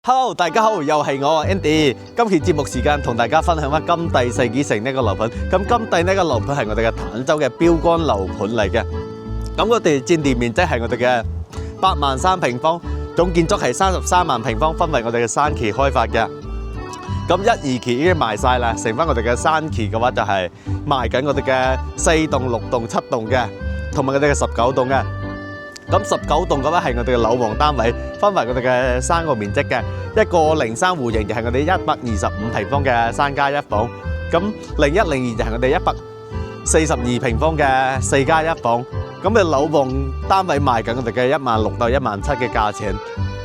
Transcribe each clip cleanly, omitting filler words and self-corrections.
Hello， 大家好，又係我 Andy。今期節目時間同大家分享翻金地世紀城呢個樓盤。咁金地呢個樓盤係我哋嘅坦洲嘅標杆樓盤嚟嘅。咁我哋佔地面積係我哋嘅8萬3平方，總建築係33萬平方，分為我哋嘅3期開發嘅。咁1、2期已經賣晒啦，剩翻我哋嘅3期嘅話就係賣緊我哋嘅4棟、6棟、7棟嘅，同埋我哋嘅19棟嘅。咁19棟嘅話係我哋嘅樓王單位，分為我哋嘅3個面積嘅，一個03戶型就係我哋125平方嘅3加1房，咁01、02就係我哋142平方嘅4加1房，咁嘅樓王單位賣緊我哋嘅16000到17000嘅價錢，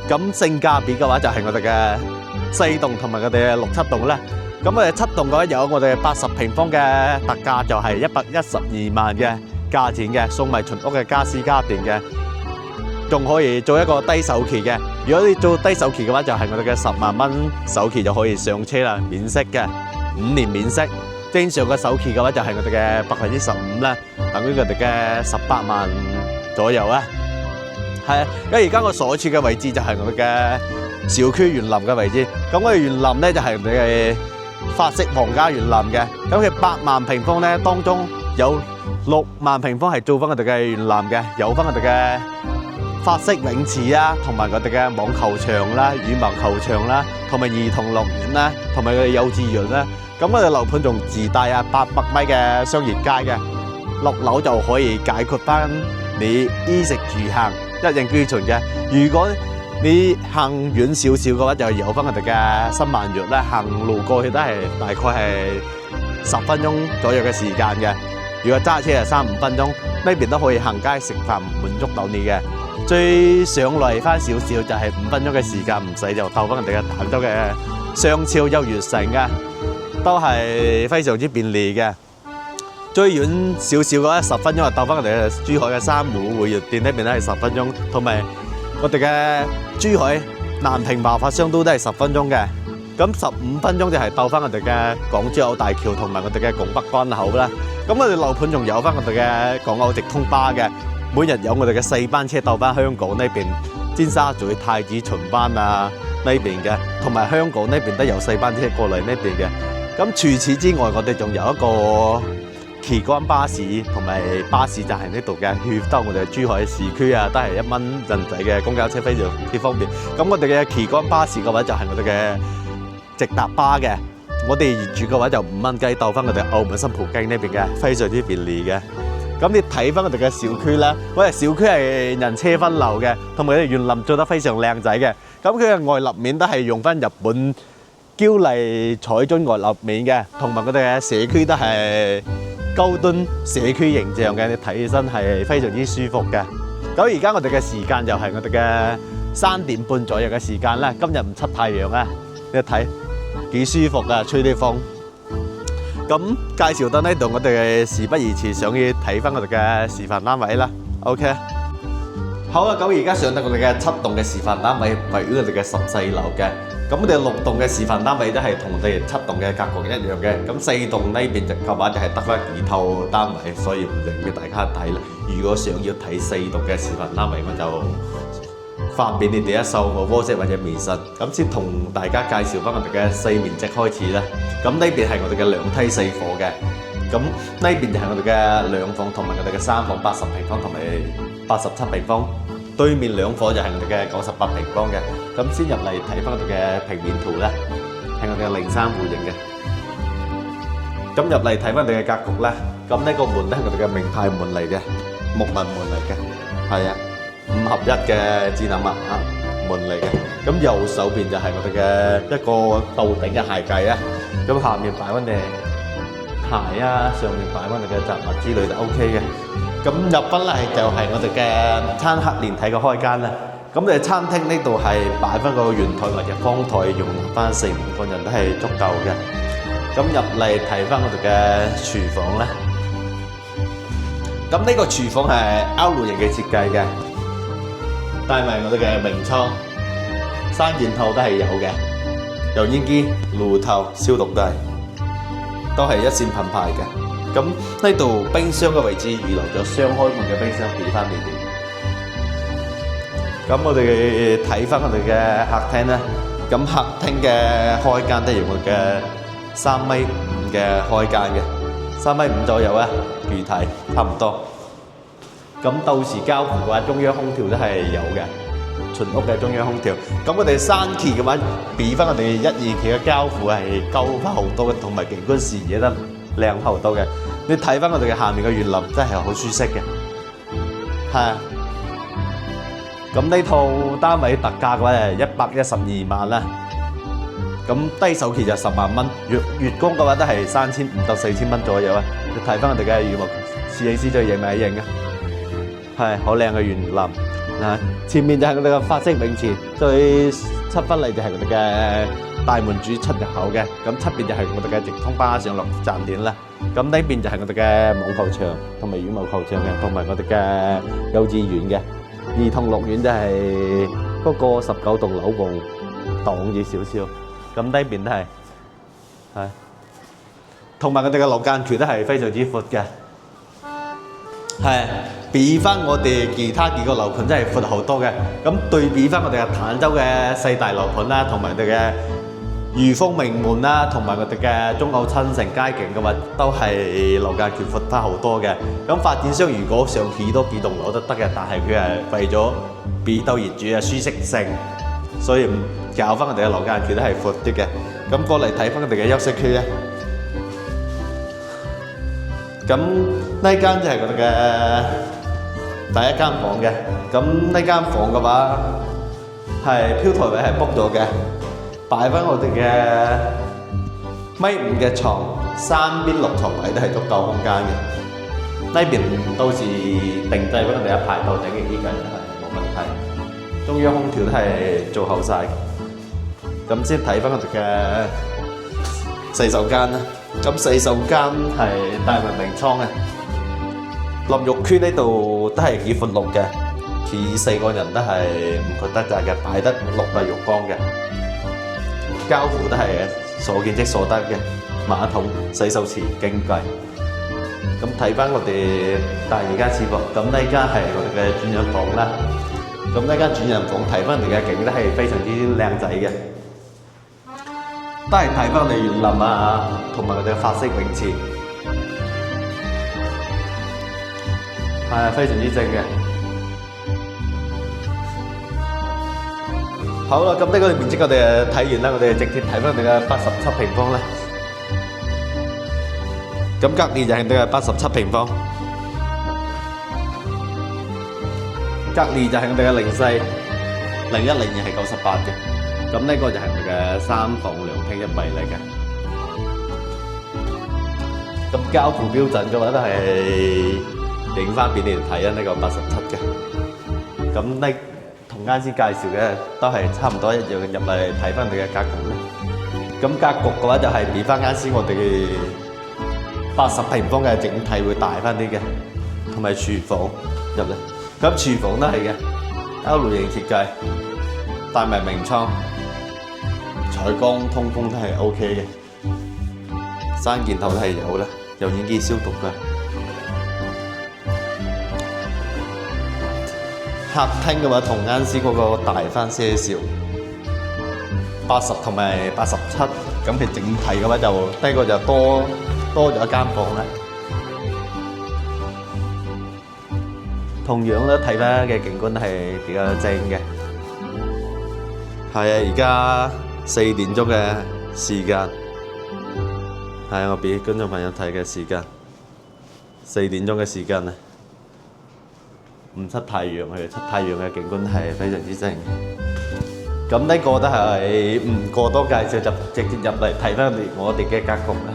咁性價比嘅話就係我哋嘅4棟同埋我哋嘅6、7棟啦，咁我哋7棟嘅話有我哋80平方嘅特價就係112萬嘅價錢嘅，送埋全屋嘅家私家電嘅。仲可以做一個低首期嘅，如果你做低首期嘅話，就係我哋嘅10萬蚊首期就可以上車啦，免息嘅，5年免息。正常嘅首期嘅話，就係我哋嘅15%啦，等於我哋嘅18萬左右啊。係啊，咁而家我所處嘅位置就係我哋嘅小區園林嘅位置。咁我哋園林咧就係我哋嘅法式皇家園林嘅。咁佢8萬平方咧，當中有6萬平方係做翻我哋嘅園林嘅，有翻我哋嘅法式泳池啊，同埋我哋嘅網球場啦、羽毛球場啦，同埋兒童樂園啦，同埋我哋幼稚園啦。咁我哋樓盤仲自帶啊800米嘅商業街嘅，6樓就可以解決翻你衣食住行一應俱全嘅。如果你行遠少少嘅話，就有翻我哋嘅新萬月啦，行路過去都係大概係10分鐘左右嘅時間嘅。如果揸車係3、5分鐘，呢邊都可以行街食飯，滿足到你嘅。最上嚟翻少少就係5分鐘嘅時間，唔使就到翻我哋嘅坦洲嘅商超優越城嘅，都係非常之便利嘅。最遠少少嘅話10分鐘就到翻我哋嘅珠海嘅珊瑚匯悅店，呢邊都係10分鐘，同埋我哋嘅珠海南屏貿發商都係10分鐘嘅。咁15分鐘就係到翻我哋嘅港珠澳大橋同埋我哋嘅拱北關口啦。咁我哋樓盤仲有翻我哋嘅港澳直通巴嘅。每日有我哋嘅4班車到翻香港呢邊，尖沙咀、太子、荃灣啊呢邊嘅，同埋香港呢邊都有4班車過嚟呢邊嘅。咁除此之外，我哋仲有一個旗杆巴士同埋巴士站喺呢度嘅，去到我哋珠海市區啊，都係1蚊人仔嘅公交車，非常之方便。咁我哋嘅旗杆巴士嘅話就係我哋嘅直達巴嘅，我哋業主嘅話就5蚊雞到翻我哋澳門新葡京呢邊嘅，非常之便利嘅。咁你睇翻我哋嘅小區啦，我哋小區係人車分流嘅，同埋我哋園林做得非常靚仔嘅。咁佢嘅外立面都係用翻日本嬌麗彩磚外立面嘅，同埋我哋嘅社區都係高端社區形象嘅，你睇起身係非常之舒服嘅。咁而家我哋嘅時間就係我哋嘅3點半左右嘅時間啦。今日唔出太陽啊，你睇幾舒服啊，吹啲風。咁介紹到呢度，我哋事不宜遲，上去睇翻我哋嘅示範單位啦。OK， 好啊，咁而家上到我哋嘅7棟嘅示範單位，位於我哋嘅14樓嘅。咁我哋6棟嘅示範單位都係同我哋7棟嘅格局一樣嘅。咁4棟呢邊就嘅話就係得翻2套單位，所以唔令俾大家睇啦。如果想要睇4棟嘅示範單位，我就發俾你哋一掃我 WhatsApp 或者微信，咁先同大家介紹翻我哋嘅4面積開始啦。咁呢邊係我哋嘅2梯4伙嘅，咁呢邊就係我哋嘅2房同埋我哋嘅3房80平方同埋87平方，對面2伙就係我哋嘅98平方嘅。咁先入嚟睇翻我哋嘅平面圖啦，係我哋嘅03戶型嘅。咁入嚟睇翻我哋嘅格局啦，咁呢個門咧係我哋嘅名牌門嚟嘅，木紋門嚟嘅，係啊。5合1嘅智能密碼門嚟嘅，咁右手邊就係我哋嘅一個到頂嘅鞋櫃啊，咁下面擺翻啲鞋啊，上面擺翻你嘅雜物之類就 OK 嘅。咁入翻嚟就係我哋嘅餐客連體嘅開間啦。咁你餐廳呢度係擺翻個圓台或者方台，容納翻4、5個人都係足夠嘅。咁入嚟睇翻我哋嘅廚房啦。咁呢個廚房係 L 型嘅設計嘅。帶埋我哋嘅明倉，3件套都係有嘅，油煙機、爐頭、消毒劑都係一線品牌嘅。咁呢度冰箱嘅位置預留咗雙開門嘅冰箱俾翻你哋。咁我哋睇翻我哋嘅客廳咧，咁客廳嘅開間都係用我嘅3.5米嘅開間嘅，3.5米左右啊，具體差唔多。咁到時交付嘅話，中央空調都係有嘅，全屋嘅中央空調。咁我哋3期嘅話，比翻我哋1、2期嘅交付係高翻好多嘅，同埋景觀視野得靚好多嘅。你睇翻我哋嘅下面嘅園林，真係好舒適嘅，係啊。咁呢套單位特價嘅話係112萬啦。咁低首期就10萬蚊，月供嘅話都係3500到4000蚊左右啊。你睇翻我哋嘅羽毛攝影師再影咪影啊，係好靚嘅園林啊！前面就係我哋嘅法式泳池，最出翻嚟就係我哋嘅大門主出入口嘅。咁側邊就係我哋嘅直通巴上落站點啦。咁呢邊就係我哋嘅網球場同埋羽毛球場嘅，同埋我哋嘅幼稚園嘅兒童樂園就係嗰個19棟樓共擋住少少。咁呢邊都係，同埋我哋嘅樓間距都係非常之闊嘅，係比翻我哋其他幾個樓盤真係闊好多嘅。咁對比翻我哋嘅坦洲嘅4大樓盤啦，同埋我哋嘅裕豐名門啦，同埋我哋嘅中澳親城街景嘅話，都係樓間距闊翻好多嘅。咁發展商如果想起多幾棟樓都得嘅，但係佢係為咗俾到業主嘅舒適性，所以搞翻我哋嘅樓間距都係闊啲嘅。咁過嚟睇翻我哋嘅休息區咧，咁呢間就係我哋嘅第一間房嘅。咁呢間房嘅話係飄台位係 book 咗嘅，擺翻我哋嘅1.5米嘅床，3邊6床位都係足夠空間嘅。呢邊到時定製俾我哋一排到頂嘅機計都係冇問題，中央空調都係做好晒。咁先睇翻我哋嘅洗手間啦。咁洗手間係大文明倉嘅，淋浴區呢度都係幾闊落嘅，似4個人都係唔覺得滯嘅，擺得6個浴缸嘅，交付都係所見即所得嘅，馬桶、洗手池、經櫃。咁睇翻我哋第二間廁房，咁呢間係我哋嘅主人房啦。咁呢間主人房睇翻嚟嘅景都係非常之靚仔嘅。都係睇翻我哋園林啊，同埋我哋嘅法式泳池，係非常之正嘅。好啦，咁呢個面積我哋睇完啦，我哋直接睇翻我哋嘅87平方啦。咁隔離就係我哋嘅87平方，隔離就係我哋嘅040102係98嘅。咁呢個就係我嘅3房2廳1衛嚟嘅。咁交付標準嘅話都係影翻俾你哋睇啊，呢個87嘅。咁呢同啱先介紹嘅都係差唔多一樣，入嚟睇翻你嘅格局咧。咁格局嘅話就係比翻啱先我哋80平方嘅整體會大翻啲嘅，同埋廚房入嚟。咁廚房都係嘅，L 型設計，大文明倉。採光通風都係 OK 嘅，3件套都係有啦，有軟件消毒㗎。客廳嘅話同啱先嗰個大翻些少，80同埋87，咁佢整體嘅話就呢個就多咗一間房啦。同樣咧睇翻嘅景觀係比較正嘅，係啊，而家4點鐘嘅時間，係我俾觀眾朋友睇嘅時間，4點鐘嘅時間啊，唔出太陽，佢出太陽嘅景觀係非常之正。咁呢個都係唔過多介紹，就直接入嚟睇翻我哋嘅格局啦。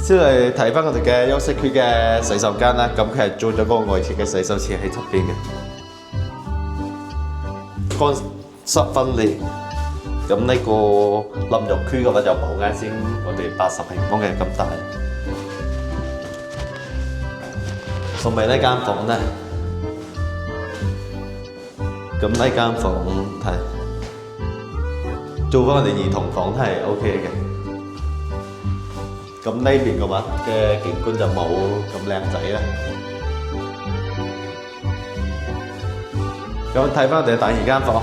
先嚟睇翻我哋嘅休息區嘅洗手間啦，咁佢係做咗嗰個外設嘅洗手池喺側邊嘅。乾濕分離，咁呢個淋浴區嘅話就冇啱先我哋80平方嘅咁大，同埋呢間房咧，咁呢間房係做翻我哋兒童房係 OK 嘅，咁呢邊嘅話嘅景觀就冇咁靚仔啦。咁睇翻我哋嘅第二間房，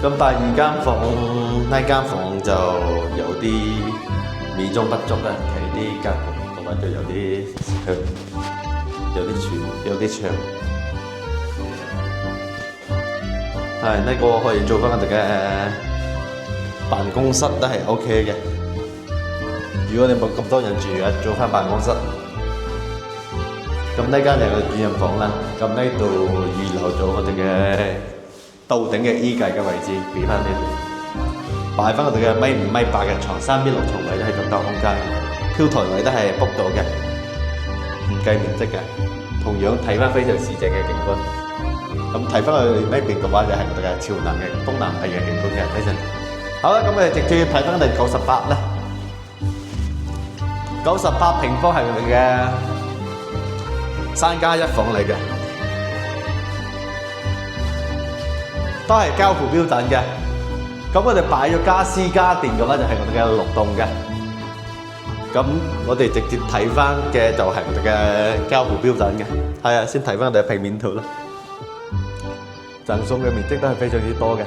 咁第二間房呢間房就有啲美中不足啦，其啲格局同埋就有啲牆，有啲牆，係呢個可以做翻我哋嘅辦公室都係 OK 嘅。如果你冇咁多人住嘅，做翻辦公室。咁呢間就係個主人房啦。咁呢度預留咗我哋嘅到頂嘅衣櫃嘅位置，俾翻你哋擺翻我哋嘅1.5米8嘅床，3.6床位都係足夠空間。飄台位都係 book 到嘅，唔計面積嘅。同樣睇翻非常市正嘅景觀。咁睇翻去呢邊嘅話，就係我哋嘅朝南嘅東南係嘅景觀嘅，非常好啦。咁我哋直接睇翻我哋98啦。98平方係我哋嘅3+1房嚟嘅，都係交付標準嘅。咁我哋擺咗家私家電嘅話，就係我哋嘅6棟嘅。咁我哋直接睇翻嘅就係我哋嘅交付標準嘅。係啊，先睇翻我哋嘅平面圖啦。贈送嘅面積都係非常之多嘅。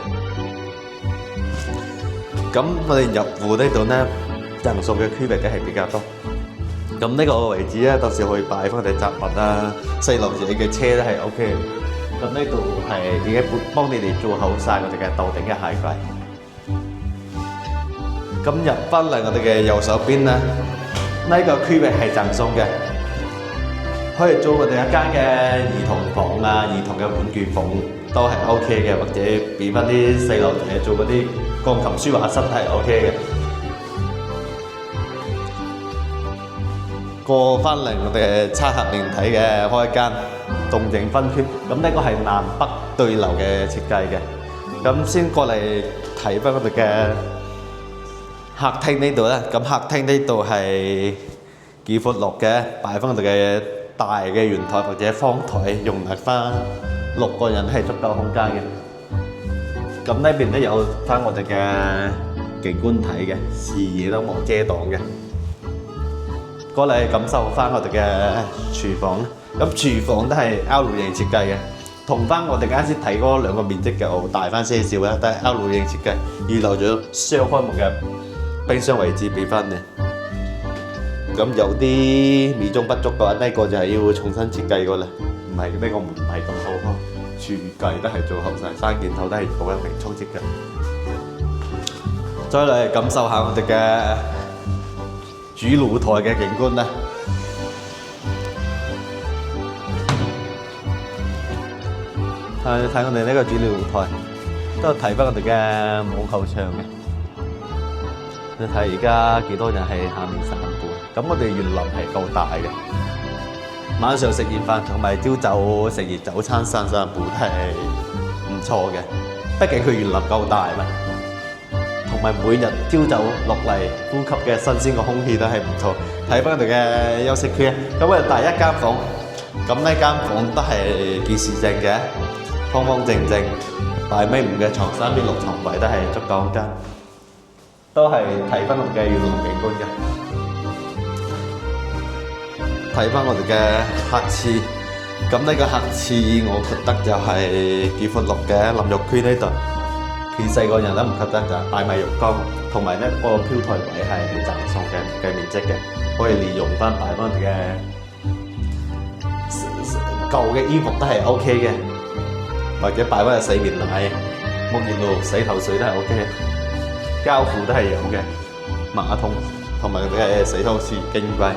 咁我哋入戶呢度呢，贈送嘅區域嘅係比較多。咁呢個位置咧，到時可以擺翻我哋雜物啊、細路仔嘅車都係 OK 嘅。咁呢度係已經幫你哋做好晒我哋嘅到頂嘅鞋櫃。咁入翻嚟我哋嘅右手邊咧，呢個區域係贈送嘅，可以做我哋一間嘅兒童房啊、兒童嘅玩具房都係 OK 嘅，或者俾翻啲細路仔做嗰啲鋼琴書畫室係 OK 嘅。過翻嚟我哋漆黑連體嘅開間動靜分區，咁呢個係南北對流嘅設計嘅。咁先過嚟睇翻我哋嘅客廳呢度咧，咁客廳呢度係幾闊落嘅，擺翻我哋嘅大嘅圓台或者方台，容納翻6個人係足夠空間嘅。咁呢邊都有翻我哋嘅景觀睇嘅，視野都冇遮擋嘅。過嚟感受翻我哋嘅廚房，咁廚房都係 L 型設計嘅，同翻我哋啱先睇嗰兩個面積嘅我大翻些少啦，都係 L 型設計，預留咗雙開門嘅冰箱位置俾翻你。咁有啲美中不足嘅話，呢個就係要重新設計過啦，唔係呢個門唔係咁好咯，廚具都係做好晒，3件頭都係冇一名充斥嘅。再嚟感受下我哋嘅主露台嘅景觀啦，睇我哋呢個主露台，都睇翻我哋嘅網球場嘅。你睇而家幾多人喺下面散步？咁我哋園林係夠大嘅，晚上食完飯同埋朝早食完早餐散步都係唔錯嘅。畢竟佢園林夠大嘛。同埋每日朝早落嚟呼吸嘅新鮮嘅空氣都係唔錯。睇翻我哋嘅休息區，咁我哋第一間房，咁呢間房都係幾時正嘅，方方正正，大1.5米嘅床，3.6床位都係足夠空間，都係睇翻我哋嘅園林景觀嘅。睇翻我哋嘅客廁，咁呢個客廁我覺得就係幾闊落嘅，淋浴區呢度。幾細個人都唔覺得就大米浴缸，同埋呢個飄台位係贈送嘅面積嘅，可以利用翻擺翻嘅舊嘅衣服都係 OK 嘅，或者擺翻去洗面奶、沐浴露、洗頭水都係 OK 嘅，膠褲都係有嘅，馬桶同埋嘅洗頭池矜貴。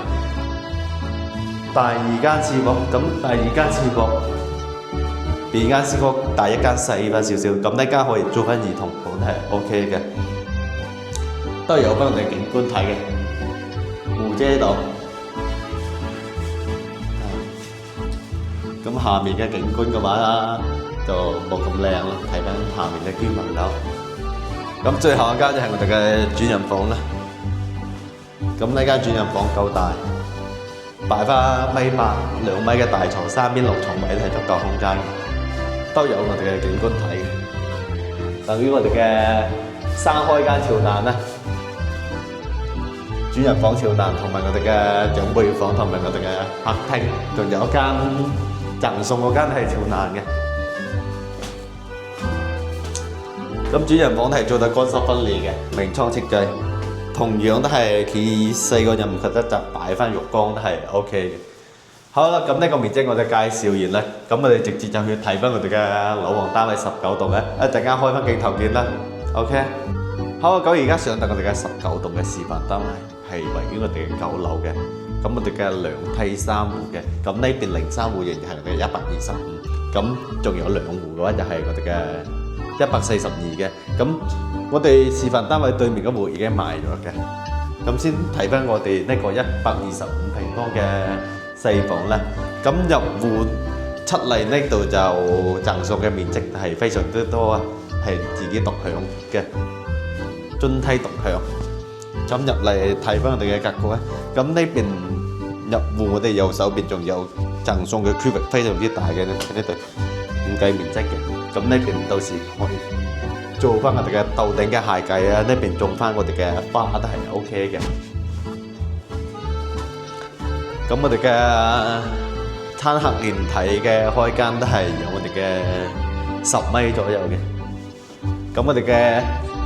第二間廁所，咁第二間廁所。比間廁所大一間細翻少少，咁呢間可以做翻兒童房係 OK 嘅，都有翻我哋景觀睇嘅，湖遮度。咁下面嘅景觀嘅話就冇咁靚咯，睇翻下面嘅居民樓。咁最後一間就係我哋嘅主人房啦。咁呢間主人房夠大，擺翻1.8、2米嘅大床，3.6床位都係足夠空間嘅。都有我哋嘅景觀睇嘅，等於我哋嘅生開間朝南啦。主人房朝南，同埋我哋嘅長輩房，同埋我哋嘅客廳，仲有一間贈送嗰間係朝南嘅。咁主人房係做得乾濕分離嘅，明窗設計，同樣都係佢4個人唔覺得就擺翻浴缸都係 OK 嘅。好啦，咁呢個面積我哋介紹完啦，咁我哋直接就去睇翻我哋嘅樓王單位19棟咧，一陣間開翻鏡頭見啦 ，OK。好，咁而家上到我哋嘅19棟嘅示範單位，係位於我哋嘅9樓嘅，咁我哋嘅2梯3戶嘅，咁呢邊03戶仍然係我哋嘅125，咁仲有2戶嘅話就係我哋嘅142嘅，咁我哋示範單位對面嗰戶已經賣咗嘅，咁先睇翻我哋呢個125平方嘅4房啦，咁入戶出嚟呢度就贈送嘅面積係非常之多啊，係自己獨享嘅。津梯獨享，咁入嚟睇翻我哋嘅格局咧，咁呢邊入戶我哋右手邊仲有贈送嘅區域非常之大嘅呢度，唔計面積嘅，咁呢邊到時可以做翻我哋嘅斗頂嘅鞋計啊，呢邊種翻我哋嘅花都係 OK 嘅。咁我哋嘅餐客連體嘅開間都係有我哋嘅10米左右嘅，咁我哋嘅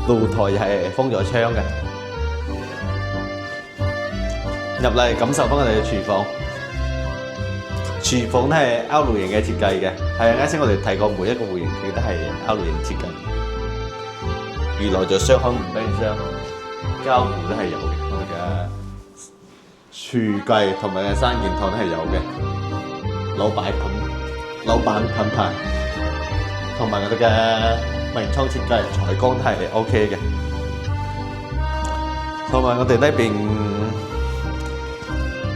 露台係封咗窗嘅，入嚟感受翻我哋嘅廚房。廚房都係 L 型嘅設計嘅，係啱先我哋睇過每一個戶型佢都係 L 型設計。原來就雙口門冰箱、膠壺都係有嘅，我哋嘅廚具同埋嘅3件套都係有嘅，老闆品牌，同埋我哋嘅明窗設計，採光都係 OK 嘅，同埋我哋呢邊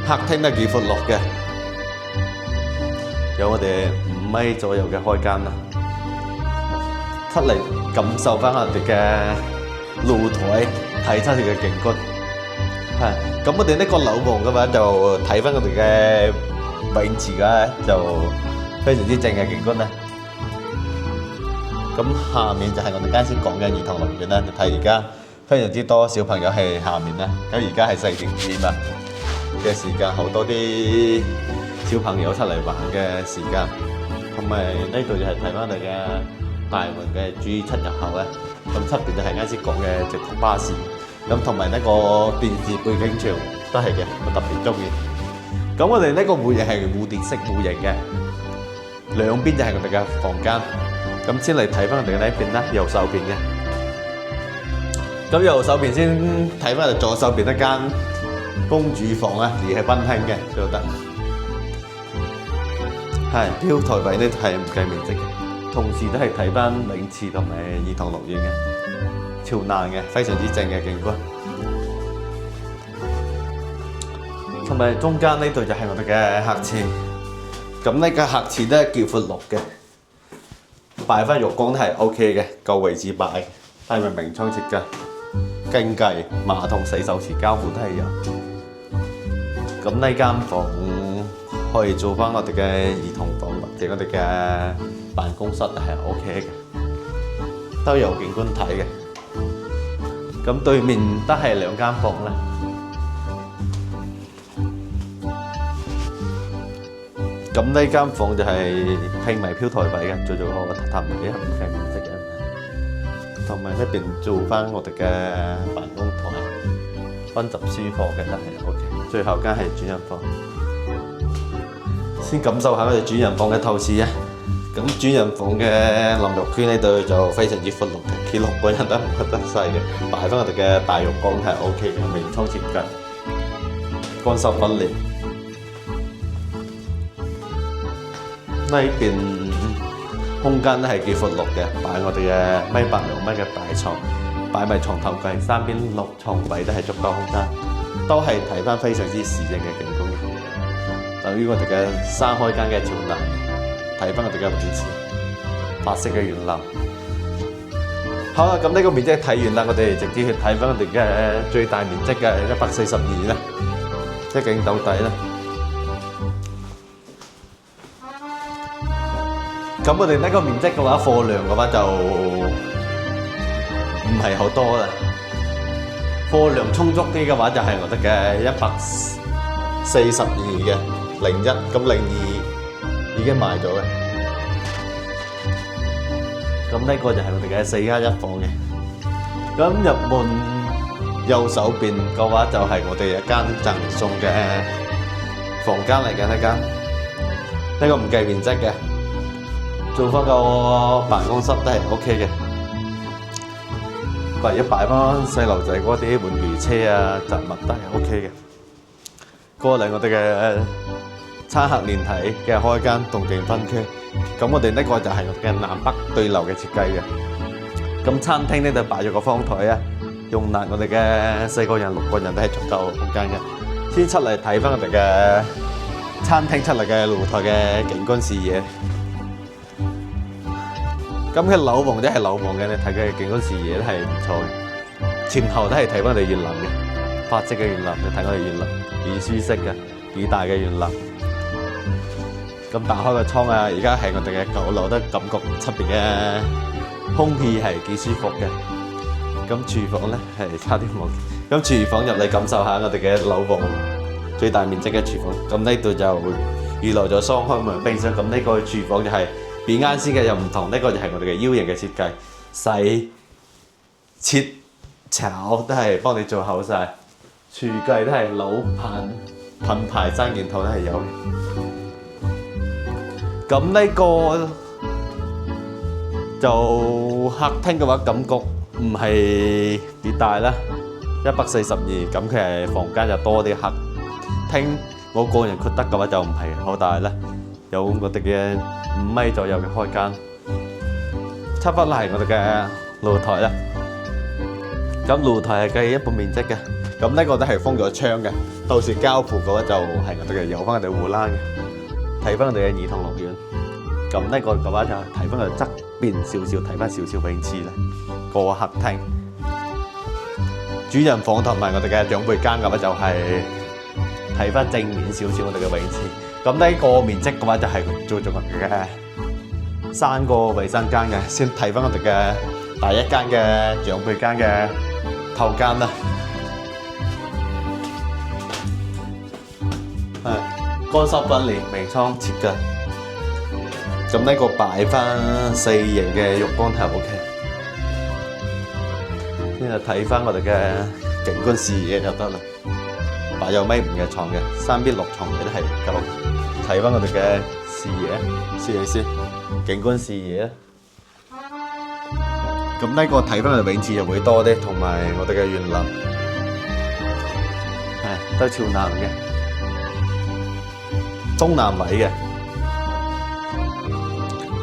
客廳都幾闊落嘅，有我哋5米左右嘅開間啦。出嚟感受翻我哋嘅露台，睇出嚟嘅景觀。係，咁我哋呢個樓王嘅話就睇翻我哋嘅泳池嘅就非常之正嘅景觀啦。咁下面就係我哋啱先講嘅兒童樂園啦，你睇而家非常之多小朋友喺下面啦。咁而家係4點幾啊嘅時間，好多啲小朋友出嚟玩嘅時間。同埋呢度就係睇翻我哋嘅大門嘅G7入口咧。咁出邊就係啱先講嘅直通巴士。咁同埋呢個電視背景牆都係嘅，我特別中意。咁我哋呢個戶型係蝴蝶式戶型嘅，兩邊就係我哋嘅房間。咁先嚟睇翻我哋嘅呢邊啦，右手邊嘅。咁右手邊先睇翻左手邊一間公主房啊，而係溫馨嘅，做得係飄台位呢係唔計面積嘅，同時都係睇翻泳池同埋兒童樂園嘅，朝南嘅，非常之正嘅景觀。同埋中間呢度就係我哋嘅客廁，咁呢個客廁都係叫闊落嘅。擺翻浴缸都係 OK 嘅，夠位置擺，係咪明窗設計？經濟、馬桶、洗手池、膠壺都係有。咁呢間房可以做翻我哋嘅兒童房或者我哋嘅辦公室都係 OK 嘅，都有景觀睇嘅。咁對面都係2間房啦。咁呢間房就係拼埋飄台位嘅，做個榻榻米唔計面積嘅，同埋呢邊做翻我哋嘅辦公台、溫習書課嘅都係 OK。最後間係主人房，先感受下我哋主人房嘅透視啊！咁主人房嘅淋浴區呢度就非常之闊落嘅，企6個人都唔覺得細嘅，擺翻我哋嘅大浴缸係 OK 嘅，明窗設計，乾濕分離。呢邊空間都係幾闊落嘅，擺我哋嘅1.8、2米嘅大床，擺埋床頭櫃，3邊6床位都係足夠空間，都係睇翻非常之市正嘅景觀。等於我哋嘅3開間嘅朝南，睇翻我哋嘅泳池，白色嘅園林。好啦，咁呢個面積睇完啦，我哋直接去睇翻我哋嘅最大面積嘅142啦，一鏡到底啦。咁我哋呢個面積嘅話，貨量嘅話就唔係好多啦。貨量充足啲嘅話，就係我哋嘅142嘅01，咁02已經賣咗嘅。咁呢個就係我哋嘅4+1房嘅。咁入門右手邊嘅話，就係我哋一間贈送嘅房間嚟嘅呢間。呢個唔計面積嘅，做翻個辦公室都係 OK 嘅。或者擺翻細路仔嗰啲玩具車啊、雜物都係 OK 嘅。過嚟我哋嘅餐客連體嘅開間動靜分區，咁我哋呢個就係我哋嘅南北對流嘅設計嘅。咁餐廳呢就擺咗個方台啊，容納我哋嘅4個人、6個人都係足夠空間嘅。先出嚟睇翻我哋嘅餐廳出嚟嘅露台嘅景觀視野。咁佢樓房真係樓房嘅，你睇佢嘅景觀視野都係唔錯嘅，前後都係睇翻我哋園林嘅，法式嘅園林，你睇我哋園林幾舒適嘅，幾大嘅園林。咁打開個窗啊，而家係我哋嘅9樓，都感覺出邊嘅空氣係幾舒服嘅。咁廚房咧係差啲冇，咁廚房入嚟感受下我哋嘅樓房最大面積嘅廚房。咁呢度就預留咗雙開門冰箱。咁呢個廚房就係比啱先嘅又唔同，呢個就係我哋嘅 U 型嘅設計，洗、切、炒都係幫你做好晒，廚具都係老品牌3件套都係有嘅。咁呢個就客廳嘅話，感覺唔係幾大啦，142，咁佢係房間就多啲，客廳我個人覺得嘅話就唔係好大啦，有我哋嘅5米左右嘅開間。出翻嚟係我哋嘅露台啦，咁露台係計一半面積嘅，咁呢個都係封咗窗嘅，到時交付嘅話就係我哋嘅有翻我哋護欄嘅。睇翻我哋嘅兒童樂園，咁呢個嘅話就睇翻我哋側邊少少，睇翻少少泳池啦，個客廳。主人房同埋我哋嘅長輩間嘅話就係睇翻正面少少我哋嘅泳池。咁呢個面積嘅話就係做咗我哋嘅3個衞生間嘅，先睇翻我哋嘅第一間嘅長輩間嘅頭間啦。乾濕分離微倉設計，咁呢個擺翻4型嘅浴缸係 OK。呢度睇翻我哋嘅景觀視野就得啦，擺有1.5米嘅床嘅，3邊6床嘅都係夠。睇翻我哋嘅視野先，景觀視野。咁呢個睇翻我哋泳池就會多啲，同埋我哋嘅園林，都朝南嘅。東南位嘅，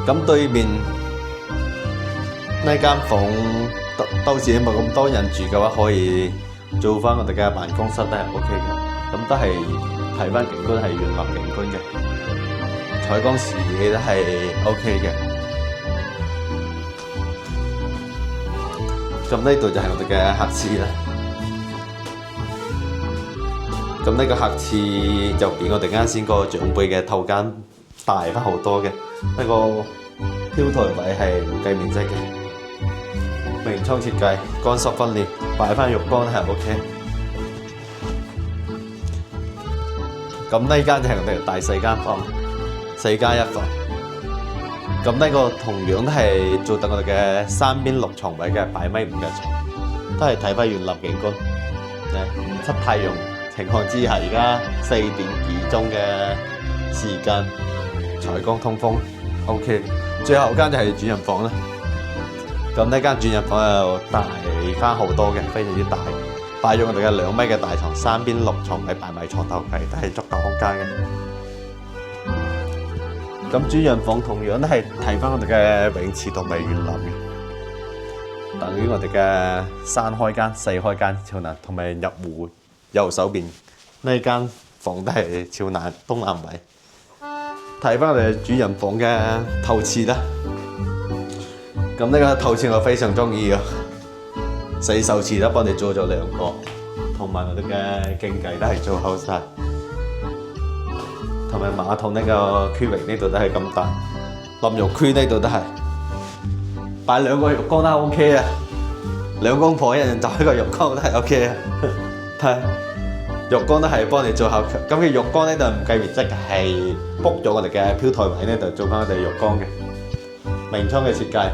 咁對面呢間房到時冇咁多人住嘅話，可以做翻我哋嘅辦公室都係 OK 嘅。咁都係睇翻景觀係園林景觀嘅，採光視野都係 OK 嘅。咁呢度就係我哋嘅客廁啦。咁呢個客廁就比我哋啱先個長輩嘅頭間大翻好多嘅，呢個挑台位係唔計面積嘅，明窗設計，乾濕分離，擺翻浴缸係 OK。咁呢間就係我哋第4間房，4+1房。咁呢個同樣都係做到我哋嘅3邊6床位嘅，擺1.5米嘅床，都係睇翻園林景觀，唔出太陽情況之下，而家4點幾鐘嘅時間，採光通風 OK。最後間就係主人房啦。咁呢間主人房又大翻好多嘅，非常之大，擺咗我哋嘅2米嘅大床，3邊6床位，擺埋床頭櫃都係足夠空間嘅。咁主人房同樣都係睇翻我哋嘅泳池同埋園林嘅，等於我哋嘅3開間、4開間朝南，同埋入戶右手邊呢間房都係朝南東南位。睇翻我哋主人房嘅透廁啦，咁呢個透廁我非常中意啊！洗手池都幫你做咗2個，同埋我哋嘅鏡計都係做好晒，同埋馬桶呢個區域呢度都係咁大，淋浴區呢度都係擺2個浴缸都 OK 啊！兩公婆一人就一個浴缸都係 OK 啊。係浴缸都係幫你做後，咁嘅浴缸咧就唔計面積嘅，係 book 咗我哋嘅漂台位咧就做翻我哋浴缸嘅明窗嘅設計。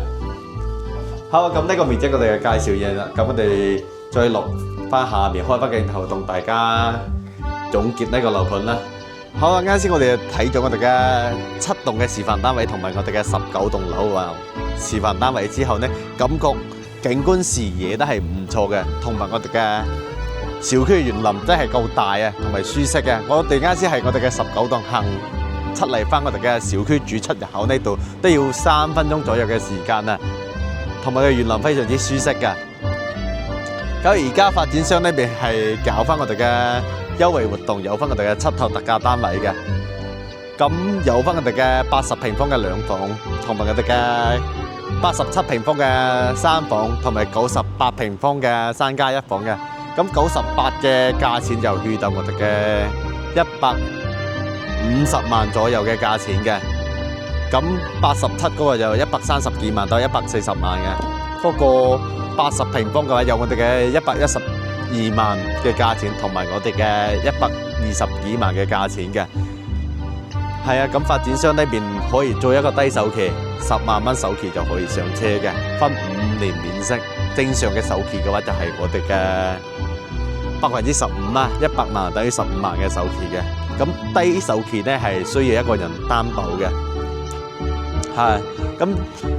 好，咁呢個面積我哋嘅介紹嘢啦，咁我哋再錄翻下面開翻鏡頭同大家總結呢個樓盤啦。好啊，啱先我哋睇咗我哋嘅7棟嘅示範單位同埋我哋嘅19棟樓啊示範單位之後呢，感覺景觀視野都係唔錯嘅，同埋我哋嘅小區園林真係夠大啊，同埋舒適嘅。我哋啱先係我哋嘅19棟行出嚟翻我哋嘅小區主出入口呢度都要3分鐘左右嘅時間啊，同埋個園林非常之舒適㗎。咁而家發展商呢邊係搞翻我哋嘅優惠活動，有翻我哋嘅7頭特價單位嘅，咁有翻我哋嘅80平方嘅2房，同埋我哋嘅87平方嘅3房，同埋98平方嘅3加1房嘅。咁98嘅價錢就預到我哋嘅150萬左右嘅價錢嘅，咁87嗰個就130幾萬到140萬嘅，嗰個80平方嘅話有我哋嘅112萬嘅價錢，同埋我哋嘅120幾萬嘅價錢嘅。係啊，咁發展商呢邊可以做一個低首期，10萬蚊首期就可以上車嘅，分5年免息。正常嘅首期嘅話就係我哋嘅15%啦，100萬等於15萬嘅首期嘅。咁低首期呢係需要一個人擔保嘅。係，咁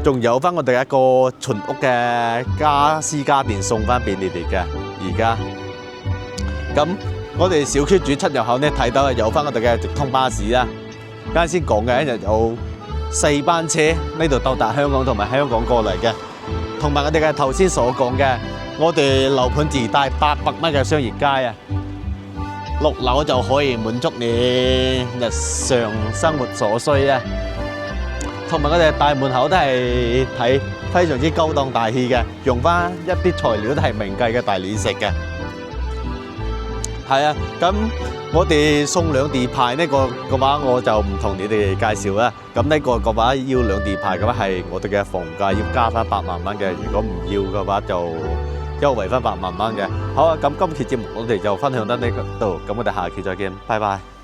仲有翻我哋一個全屋嘅家私家電送翻俾你哋嘅。而家，咁我哋小區主出入口呢睇到有翻我哋嘅直通巴士啦。啱先講嘅一日有4班車呢度到達香港同埋香港過嚟嘅，同埋我哋嘅頭先所講嘅，我哋樓盤自帶800蚊嘅商業街啊，6樓就可以滿足你日常生活所需啊。同埋我哋大門口都係睇非常之高檔大氣嘅，用翻一啲材料都係明記嘅大理石嘅。係啊，咁我哋送兩地牌呢個嘅話，我就唔同你哋介紹啦。咁呢個嘅話要兩地牌嘅話，係我哋嘅房價要加翻8萬蚊嘅。如果唔要嘅話，就優惠翻8萬蚊嘅。好啊，咁今期節目我哋就分享到呢度，咁我哋下期再見，拜拜。